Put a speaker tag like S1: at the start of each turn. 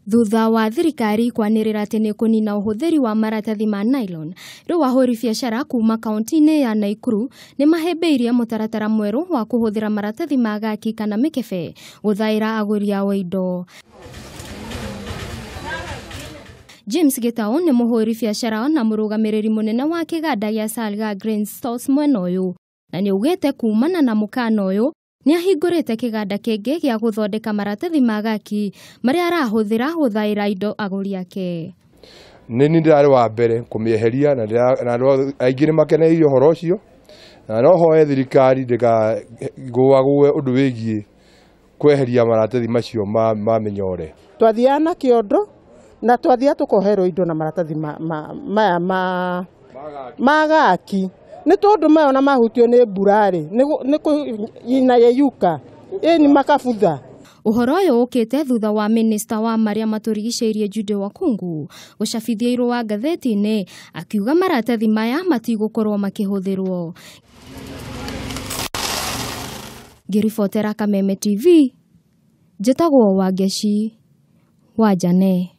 S1: Thutha wa thirikari kwanĩrĩra atĩ nĩ kũnina ũhũthĩri wa maratathi ma nylon, rĩu ahũri biacara kuma kaunti-inĩ ya Nakuru nĩ mahĩmbĩirie mũtaratara mwerũ wa kũhũthĩra maratathi ma gaki kana mĩkebe gũthaĩra agũri ao indo. James Gitau nĩ mũhũri biacara na mũrũgamĩrĩri mũnene wa kĩganda gĩa Salga Grain Stores mwena ũyũ, na nĩ augĩte kumana na mũkana ũyũ nĩ ahingũrĩte kĩganda kĩngĩ gĩa gũthondeka maratathi ma gaki marĩa arahũthĩra gũthaĩra indo agũri ake.
S2: Nĩ ndarĩ wa mbere kũmĩeheria na aingĩ nĩ makeneire ũhoro ũcio, na no hoye thirikari ndĩkagũagũe ũndũ wĩgiĩ kweheria maratathi macio ma mĩnyore.
S3: Twathiaga na kĩondo na twathiaga tũkoherwo indo na maratathi ma gaki. Nĩ tondũ mayo na mahutio nĩ mburarĩ nĩ kũina yeyuka ni makabutha.
S1: Ũhoro ũyũ ũkĩte thutha wa minista wa marĩa matũrigicĩirie Jude Wakungu gũcabithia irũa ngathĩti-inĩ akiuga maratathi maya matigũkorwo makĩhũthĩrwo. Ngĩribotera Kameme TV, njĩtagwo Wangeci Wanjane.